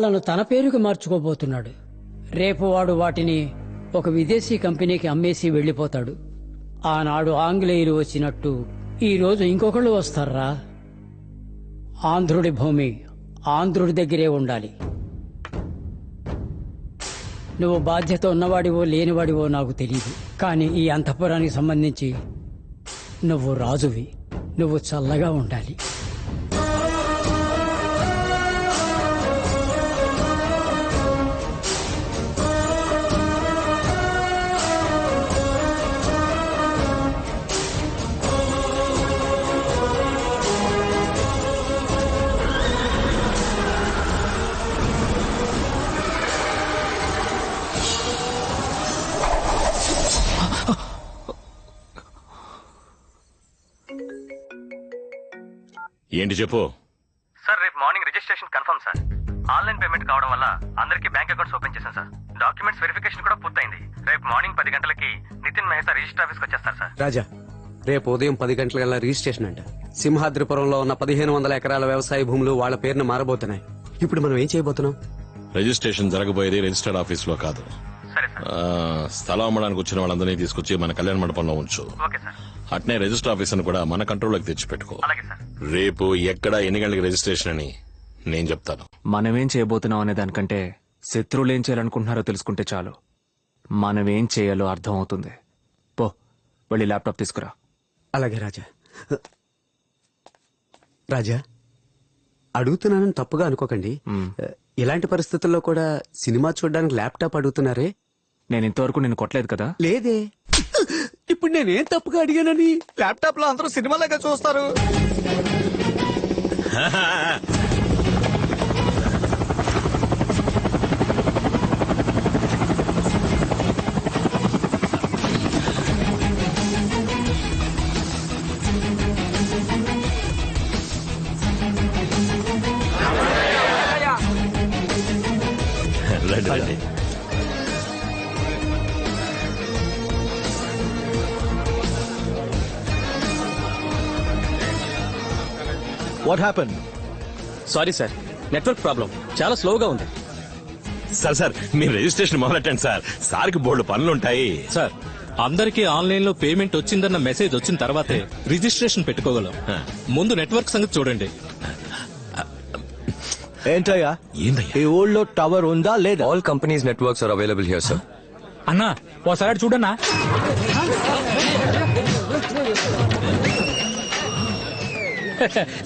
లను తన పేరుకు మార్చుకోబోతున్నాడు. రేపు వాడు వాటిని ఒక విదేశీ కంపెనీకి అమ్మేసి వెళ్లిపోతాడు. ఆనాడు ఆంగ్లేయులు వచ్చినట్టు ఈ రోజు ఇంకొకళ్ళు వస్తారా? ఆంధ్రుడి భూమి ఆంధ్రుడి దగ్గరే ఉండాలి. నువ్వు బాధ్యత ఉన్నవాడివో లేనివాడివో నాకు తెలియదు, కానీ ఈ అంతఃపురానికి సంబంధించి నువ్వు రాజువి. నువ్వు చల్లగా ఉండాలి. ఏంటి చెప్పు. సార్ రేపు morning registration confirm sir. Online payment కావడం వల్ల అందరికీ బ్యాంక్ అకౌంట్స్ ఓపెన్ చేశాం సార్. డాక్యుమెంట్స్ వెరిఫికేషన్ కూడా పూర్తయింది. రేపు మార్నింగ్ 10 గంటలకి నితిన్ మహేతా రిజిస్టర్ ఆఫీస్కి వచ్చేస్తారు సార్. రాజా, రేపు ఉదయం 10 గంటల రిజిస్ట్రేషన్ అంట. సింహాద్రిపురంలో ఉన్న 1500 ఎకరాల వ్యవసాయ భూములు వాళ్ళ పేరున మారబోతున్నాయి. ఇప్పుడు మనం ఏం చేయబోతున్నాం? రిజిస్ట్రేషన్ జరగబోయేది రిజిస్టర్డ్ ఆఫీస్ లో కాదు. సరే సార్. స్థలం అమ్మడానికి వచ్చిన వాళ్ళందరినీ తీసుకొచ్చి మన కళ్యాణ మండపంలో ఉంచు. Okay sir. అట్నే రిజిస్టర్ ఆఫీసర్ కూడా మన కంట్రోల్లోకి తెచ్చిపెట్టుకో. అలాగే సార్. రేపు ఎక్కడ ఎన్ని గంటలకి రిజిస్ట్రేషన్ అని నేను చెప్తాను. మనమేం చేయబోతున్నాం అనే దానికంటే శత్రువులు ఏం చేయాలనుకుంటున్నారో తెలుసుకుంటే చాలు మనమేం చేయాలో అర్థం అవుతుంది. పో, వెళ్ళి ల్యాప్టాప్ తీసుకురా. అలాగే రాజా. రాజా, అడుగుతున్నానని తప్పుగా అనుకోకండి. ఇలాంటి పరిస్థితుల్లో కూడా సినిమా చూడడానికి ల్యాప్టాప్ అడుగుతున్నారే? నేను ఇంతవరకు నిన్ను కొట్టలేదు కదా. లేదే. ఇప్పుడు నేనేం తప్పుగా అడిగానని? ల్యాప్టాప్ లో అందరూ సినిమాలుగా చూస్తారు. రండి, రండి. What happen? Sorry sir, network problem. చాలా స్లోగా ఉంది. సార్ మీరు రిజిస్ట్రేషన్ మొదలెట్టండి సార్. సార్కి బోల్డ్ పనులుంటాయి. సార్, అందరికీ ఆన్లైన్ లో పేమెంట్ వచ్చిందన్న మెసేజ్ వచ్చిన తర్వాతే రిజిస్ట్రేషన్ పెట్టుకోగలం. ముందు నెట్వర్క్ సంగతి చూడండి. ఏంటయ్యా, ఏందయ్యా? ఈ ఊళ్ళో టవర్ ఉందా లేదా? All companies' networks are available here, sir. అన్నా ఓసారి చూడన్నా.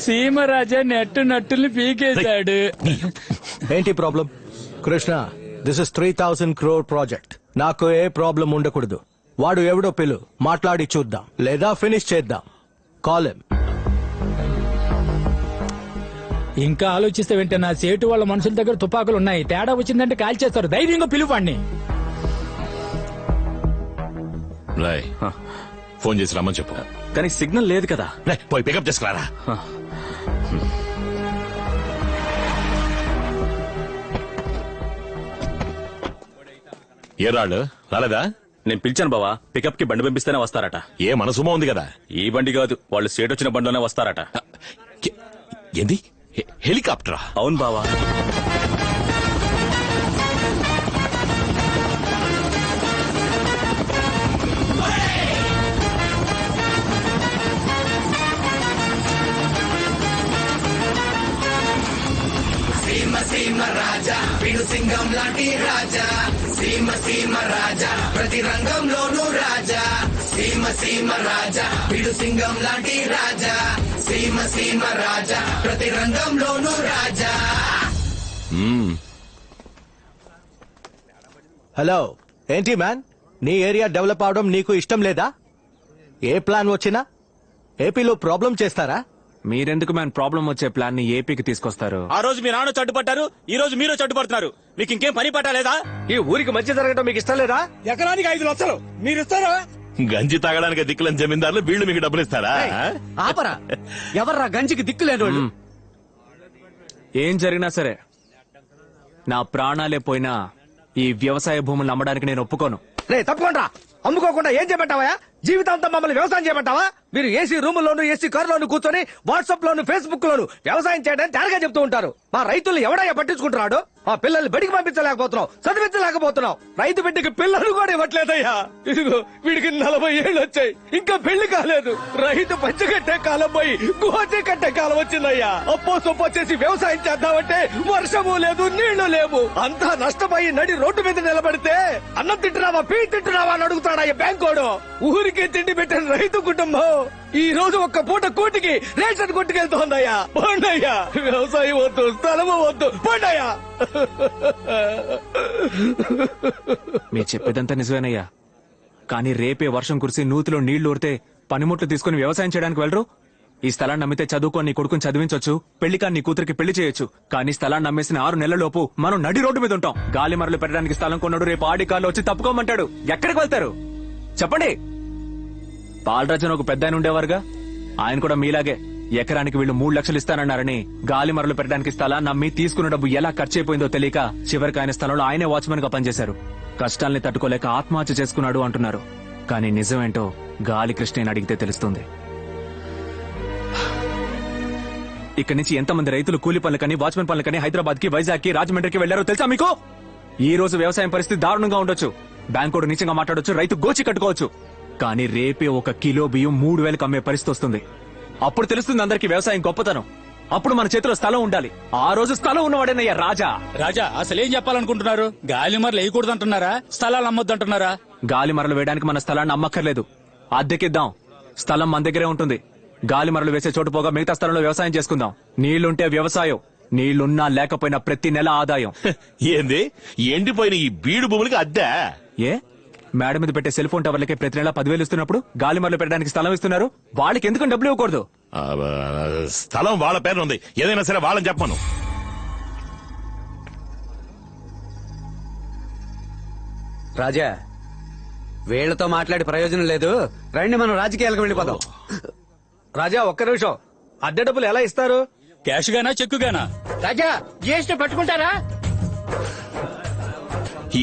సీమరాజా నట్టుని పీకేశాడు. ఏంటి problem? Krishna, this is 3000 crore project. నాకు ఏ ప్రాబ్లం ఉండకూడదు. వాడు ఎవడో పిలు, మాట్లాడి చూద్దాం, లేదా ఫినిష్ చేద్దాం. Call him. ఇంకా ఆలోచిస్తే వెంటే నా సేటు వాళ్ళ మనుషుల దగ్గర తుపాకులు ఉన్నాయి. తేడా వచ్చిందంటే కాల్చేస్తారు. ధైర్యంగా పిలువండి. రాయ్, ఫోన్ చేసి రమ్మని చెప్పు. కానీ సిగ్నల్ లేదు కదా. రాయ్, పోయి పికప్ చేసుకురారా. ఏ రాళ్ళు రాలేదా? నేను పిలిచాను బావా. పికప్ కి బండి పంపిస్తేనే వస్తారట. ఏ మనసుమో ఉంది కదా. ఈ బండి కాదు, వాళ్ళు సేట్ వచ్చిన బండిలోనే వస్తారట. ఏంది? హెలికాప్టరా? అవును బావా. హలో, ఏంటి మ్యాన్, నీ ఏరియా డెవలప్ అవడం నీకు ఇష్టం లేదా? ఏ ప్లాన్ వచ్చినా ఏపీలో ప్రాబ్లం చేస్తారా? మీరెందుకు మ్యాన్ ప్రాబ్లం వచ్చే ప్లాన్ ని ఏపీకి తీసుకొస్తారు? ఆ రోజు మీ నాన్న చడ్డుపడ్డారు, ఈ రోజు మీరు చడ్డుపడుతున్నారు. మీకు ఇంకేం పని పట్టలేదా? ఈ ఊరికి మంచి జరగడం మీకు ఇష్టం లేదా? ఎకరానికి 5 లక్షలు మీరు ఇస్తారా? గంజి తాగడానికి దిక్కులని జమీందారులు వీళ్ళు మీకు డబ్బులు ఇస్తారా? ఆపరా. ఎవర్రా గంజికి దిక్కులేని వాళ్ళు? ఏం జరిగినా సరే నా ప్రాణాలే పోయినా ఈ వ్యవసాయ భూములు అమ్మడానికి నేను ఒప్పుకోను. రే తప్పకుండా అమ్ముకోకుండా ఏం చేయమంటావా? జీవితాంతం మమ్మల్ని వ్యవసాయం చేయమంటావా? మీరు ఏసీ రూముల్లోను ఏసీ కారులోను కూర్చొని వాట్సాప్ లోను ఫేస్బుక్ లోను వ్యవసాయం చేయడానికి తేరగా చెప్తూ ఉంటారు. మా రైతులు ఎవడయ్యా పట్టించుకుంటున్నాడు? మా పిల్లల్ని బడికి పంపించలేకపోతున్నాం, చదివించలేకపోతున్నాం. రైతు బిడ్డకి పిల్లలు కూడా ఇవ్వట్లేదయ్యా. ఇదిగో వీడికి 40 ఏళ్ళు వచ్చాయి, ఇంకా పెళ్లి కాలేదు. రైతు పంచగట్టే కాలం పోయి గోచి కట్టే కాలం వచ్చిందయ్యా. అప్పో సొప్పో చేసి వ్యవసాయం చేద్దామంటే వర్షము లేదు, నీళ్లు లేవు. అంతా నష్టపోయి నడి రోడ్డు మీద నిలబడితే అన్నం తింటున్నావా, పీ తింటున్నావా అని అడుగుతాడయ్యా బ్యాంకోడు. ఊరికే తిండి పెట్టిన రైతు కుటుంబం ఈ రోజు ఒక్క పూట కూటికి రేషన్ కొట్టుకెళ్తోందయ్యా. పోండయ్యా, వ్యవసాయం వద్దు, స్థలము వద్దు, పోండయ్యా. మీరు చెప్పేదంతా నిజమేనయ్యా, కానీ రేపే వర్షం కురిసి నూతిలో నీళ్లు ఊరితే పనిముట్లు తీసుకుని వ్యవసాయం చేయడానికి వెళ్ళరు. ఈ స్థలాన్ని నమ్మితే చదువుకొని నీ కొడుకుని చదివించొచ్చు, పెళ్లికా నీ కూతురికి పెళ్లి చేయొచ్చు. కానీ స్థలాన్ని నమ్మేసిన 6 నెలలలోపు మనం నడి రోడ్డు మీద ఉంటాం. గాలి మరలు పెట్టడానికి స్థలం కొన్నాడు, రేపు ఆడి కార్లు వచ్చి తప్పుకోమంటాడు. ఎక్కడికి వెళ్తారు చెప్పండి? బాలరాజన్ ఒక పెద్ద ఆయన ఉండేవారుగా, ఆయన కూడా మీలాగే ఎకరానికి వీళ్ళు 3 లక్షలు ఇస్తానన్నారని గాలి మరలు పెట్టడానికి స్థలాన్ని నమ్మి తీసుకున్న డబ్బు ఎలా ఖర్చు అయిపోయిందో తెలియక చివరికి ఆయన స్థలంలో ఆయనే వాచ్మెన్ గా పనిచేశారు. కష్టాల్ని తట్టుకోలేక ఆత్మహత్య చేసుకున్నాడు అంటున్నారు. కానీ నిజమేంటో గాలి కృష్ణని అడిగితే తెలుస్తుంది. ఇక్కడి నుంచి ఎంతమంది రైతులు కూలి పనులకని, వాచ్మెన్ పనులకని హైదరాబాద్ కి, వైజాగ్ కి, రాజమండ్రికి వెళ్లారో తెలుసా మీకు? ఈ రోజు వ్యవసాయం పరిస్థితి దారుణంగా ఉండొచ్చు, బ్యాంకోడు నీచంగా మాట్లాడొచ్చు, రైతు గోచి కట్టుకోవచ్చు. కానీ రేపే 1 కిలో బియ్యం 3,000కి అమ్మే పరిస్థితి వస్తుంది. అప్పుడు తెలుస్తుంది అందరికి వ్యవసాయం గొప్పతనం. అప్పుడు మన చేతిలో స్థలం ఉండాలి. ఆ రోజు స్థలం ఉన్నవాడేనయ్యా రాజా. రాజా అసలు ఏం చెప్పాలనుకుంటున్నారు? గాలి మరలు వేయకూడదు అంటున్నారా, స్థలాలు అమ్మొద్దు అంటున్నారా? గాలి మరలు వేయడానికి మన స్థలాన్ని అమ్మక్కర్లేదు, అద్దెకిద్దాం. స్థలం మన దగ్గరే ఉంటుంది. గాలి మరలు వేసే చోటు పోగా మిగతా స్థలంలో వ్యవసాయం చేసుకుందాం. నీళ్లుంటే వ్యవసాయం, నీళ్లున్నా లేకపోయినా ప్రతి నెల ఆదాయం. ఏంది ఎండిపోయిన ఈ బీడు భూములకి అద్దె? ఏ మేడ మీద పెట్టే సెల్ ఫోన్ టవర్లకే ప్రతి నెల 10,000 ఇస్తున్నప్పుడు గాలి మరలు పెట్టడానికి స్థలం ఇస్తున్నారు, వాళ్ళకి ఎందుకు డబ్బులు ఇవ్వకూడదు? స్థలం వాళ్ళ పేరు ఉంది, ఏదైనా సరే వాళ్ళని చెప్పను. రాజా, వీళ్లతో మాట్లాడి ప్రయోజనం లేదు, రండి మనం రాజకీయాలకు వెళ్ళిపోదాం. రాజా ఒక్క నిమిషం, అద్దె డబ్బులు ఎలా ఇస్తారు? క్యాష్ గానా, చెక్కు గానా? రాజా జిఎస్టీ పట్టుకుంటారా?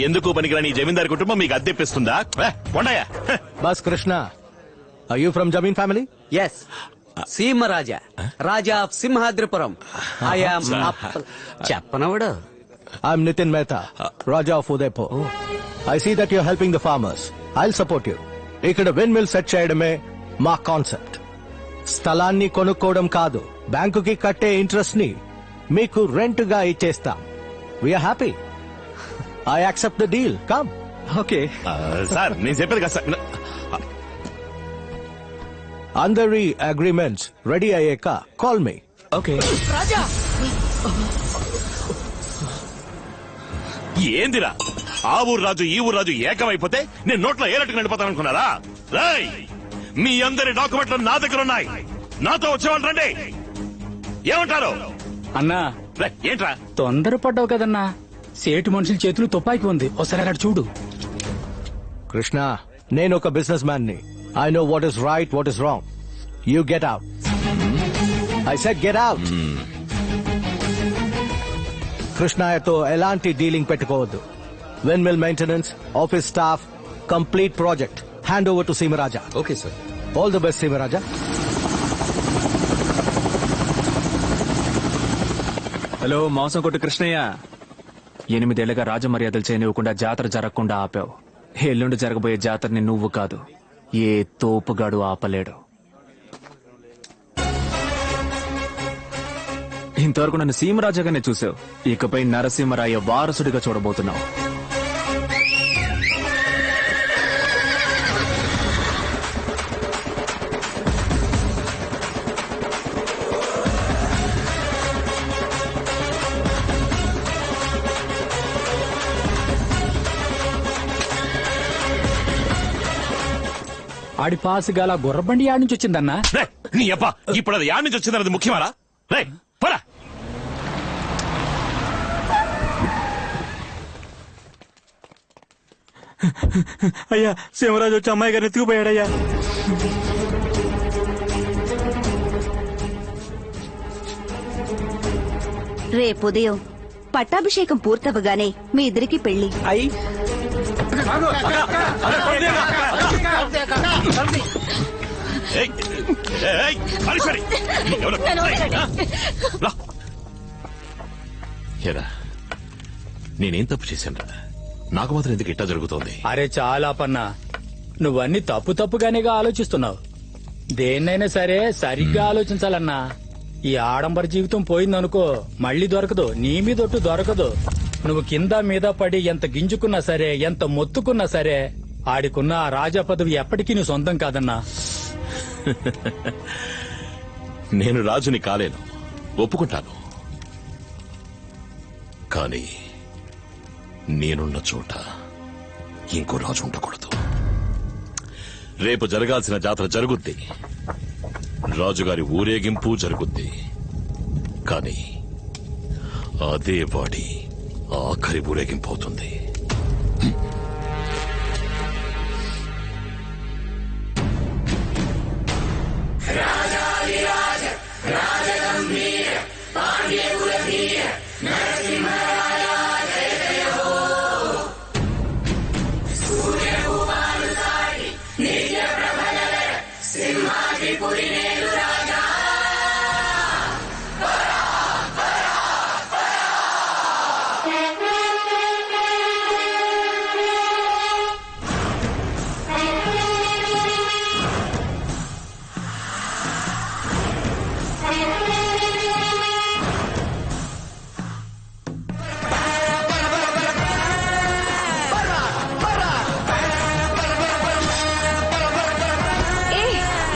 ఎందుకు పనికిరాని ఈ జమీందారు కుటుంబం మీకు అద్దెప్పిస్తుందా? ఉండయా boss Krishna, are you from zamin family? Yes, Seemaraja, Raja of Simhadripuram. చెప్పనవడు. I'm Nitin Mehta, Raja of Udaipur. I see that you're helping the farmers. I'll support you. ఇక్కడ విన్ మిల్ సెట్ చేయడమే మా కాన్సెప్ట్. స్థలాన్ని కొనుక్కోవడం కాదు, బ్యాంకుకి కట్టే ఇంట్రెస్ట్ ని మీకు రెంట్ గా ఇచ్చేస్తాం. We're happy. I accept the deal. Come. Okay sir, నేను చెప్పేది కదా సార్. అందరి అగ్రిమెంట్స్ రెడీ అయ్యాక కాల్ మీ. ఓకే. ఏందిరా ఆ ఊరు రాజు ఈ ఊరు రాజు ఏకమైపోతే నేను నోట్లో ఏలట్టుకు నడిపోతాను అనుకున్నారా? రేయ్, మీ అందరి డాక్యుమెంట్లు నా దగ్గర ఉన్నాయి, నాతో వచ్చేవాళ్ళు రండి. ఏమంటారు? అన్నా రేయ్, ఏంట్రా తొందరపడ్డావు కదన్నా, సేటు మనుషుల చేతులు తుపాకీ ఉంది, ఒకసారి అక్కడ చూడు. కృష్ణ, నేను ఒక బిజినెస్ మ్యాన్ ని. I know what is right, what is wrong. You get out. I said get out. కృష్ణయ్యతో ఎలాంటి డీలింగ్ పెట్టుకోవద్దు. Windmill maintenance, office staff, complete project hand over to Seemaraja. Okay sir. All the best Seemaraja. Hello మాంసం కొట్టు కృష్ణయ్య, 8 ఏళ్లుగా రాజమర్యాదలు చేయనివ్వకుండా జాతర జరగకుండా ఆపావు. ఎల్లుండి జరగబోయే జాతరని నువ్వు కాదు, ఏ తోపుగాడు ఆపలేడు. ఇంతవరకు నన్ను సీమరాజాగానే చూసావు, ఇకపై నరసింహరాయ వారసుడిగా చూడబోతున్నావు. ఆడి పాసు గల గుర్రబండి ఆడి నుంచి వచ్చిందన్నా. రేయ్, నీ అబ్బా ఇప్పుడు అది యాడ్ నుంచి వచ్చిందన్నది ముఖ్యమారా? రే పరా. అయ్యా, సీమరాజు వచ్చి అమ్మాయి గారిని ఎత్తుకుపోయాడయ్యా. రేపు ఉదయం పట్టాభిషేకం పూర్తవగానే మీ ఇద్దరికి పెళ్లి. ఏయ్, ఏయ్, హరీశ్వరి, నీకెవరు? రా. ఏరా, నేనేం తప్పు చేశాను? నాకు మాత్రం ఎందుకు ఇట్టా జరుగుతోంది? అరే చాలా పన్నా, నువ్వన్నీ తప్పుగానేగా ఆలోచిస్తున్నావు. దేన్నైనా సరే సరిగ్గా ఆలోచించాలన్నా. ఈ ఆడంబర జీవితం పోయిందనుకో మళ్ళీ దొరకదు, నీ మీదొట్టు దొరకదు. నువ్వు కింద మీద పడి ఎంత గింజుకున్నా సరే, ఎంత మొత్తుకున్నా సరే, ఆడికున్న ఆ రాజా పదవి ఎప్పటికీ నీ సొంతం కాదన్నా. నేను రాజుని కాలేను, ఒప్పుకుంటాను. కానీ నేనున్న చోట ఇంకో రాజు ఉండకూడదు. రేపు జరగాల్సిన జాతర జరుగుద్ది, రాజుగారి ఊరేగింపు జరుగుద్ది. కానీ అదే వాడి ఆఖరి ఊరేగింపు అవుతుంది.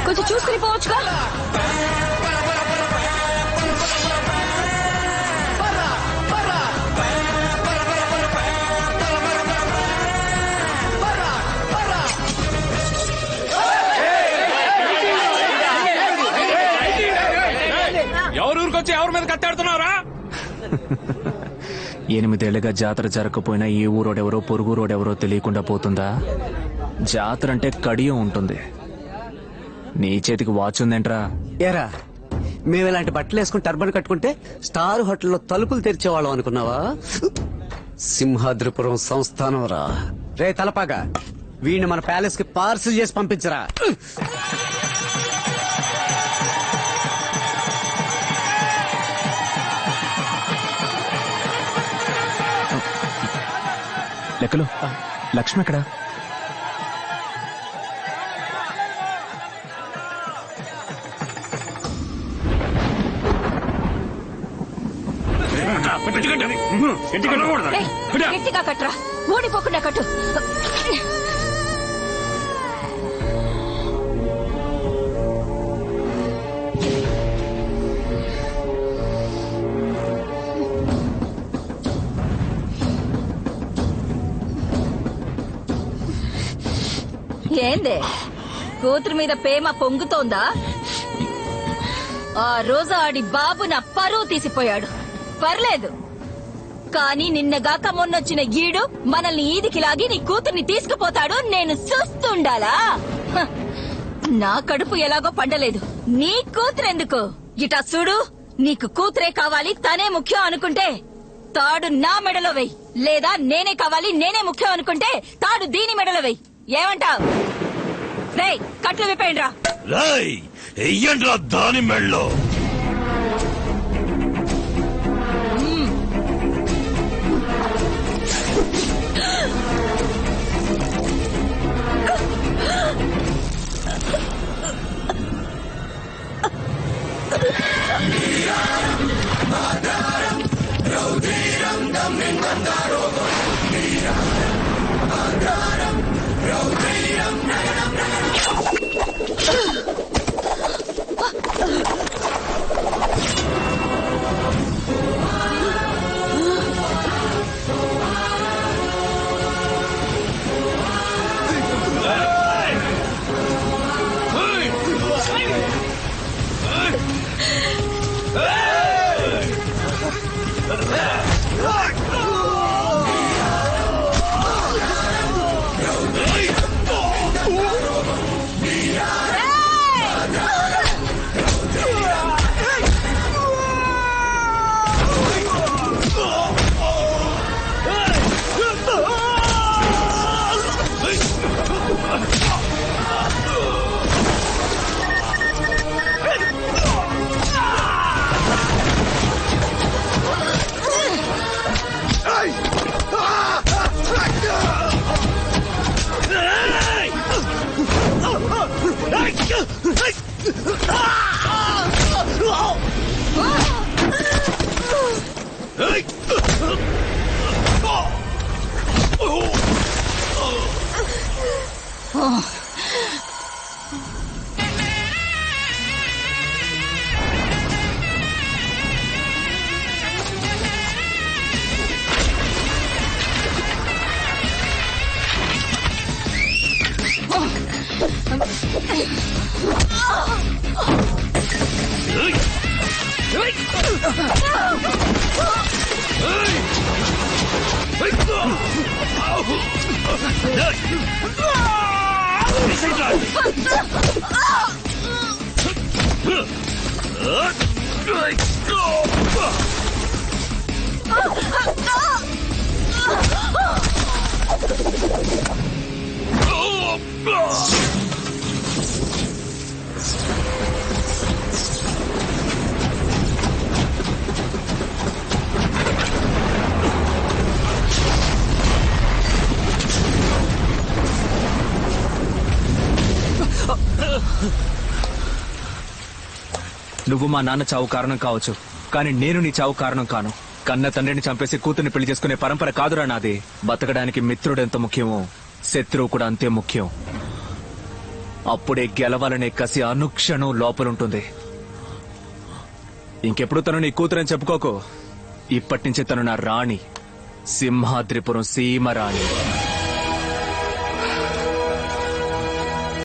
కొంచెం చూసుకుని పోవచ్చుగా. ఎవరూరికొచ్చి ఎవరి మీద కట్టాడుతున్నారా? 8 ఏళ్లుగా జాతర జరగకపోయినా ఏ ఊరోడెవరో పొరుగురోడెవరో తెలియకుండా పోతుందా? జాతర అంటే కడియం ఉంటుంది. నీ చేతికి వాచ్ ఉందేంట్రా? ఏరా, మేము ఇలాంటి బట్టలు వేసుకుని టర్బన్ కట్టుకుంటే స్టార్ హోటల్లో తలుపులు తెరిచేవాళ్ళం అనుకున్నావా? సింహాద్రిపురం సంస్థానం రా. రే తలపాగా, వీడిని మన ప్యాలెస్ కి పార్సిల్ చేసి పంపించరా. లెక్కలు లక్ష్మి ఎక్కడా? గట్టిగా కట్టరా, ఊడిపోకుండా కట్టు. ఏందే, కూతురు మీద ప్రేమ పొంగుతోందా? ఆ రోజు ఆడి బాబు నా పరువు తీసిపోయాడు, పర్లేదు. కానీ నిన్నగాక మొన్నొచ్చిన ఈడు మనల్ని ఈదికి లాగి నీ కూతుర్ని తీసుకుపోతాడు, నేను చూస్తుండాలా? హ, నా కడుపు ఎలాగో పండలేదు, నీ కూతురెందుకు? ఇటా చూడు, నీకు కూతురే కావాలి, తనే ముఖ్యం అనుకుంటే తాడు నా మెడలో వెయ్యి, లేదా నేనే కావాలి, నేనే ముఖ్యం అనుకుంటే తాడు దీని మెడలో వెయ్యి. ఏమంటావ్? రేయ్, కట్లు విప్పేయండి రా. రేయ్, ఎయ్యండ్రా దాని మెళ్ళో. నువ్వు మా నాన్న చావు కారణం కావచ్చు, కానీ నేను నీ చావు కారణం కాను. కన్న తండ్రిని చంపేసి కూతుర్ని పెళ్లి చేసుకునే పరంపర కాదురా నాది. బతకడానికి మిత్రుడు ఎంత ముఖ్యమో శత్రువు కూడా అంతే ముఖ్యం. అప్పుడే గెలవాలనే కసి అనుక్షణం లోపలుంటుంది. ఇంకెప్పుడు తను నీ కూతురని చెప్పుకోకు. ఇప్పటి నుంచి తను నా రాణి, సింహాద్రిపురం సీమ రాణి.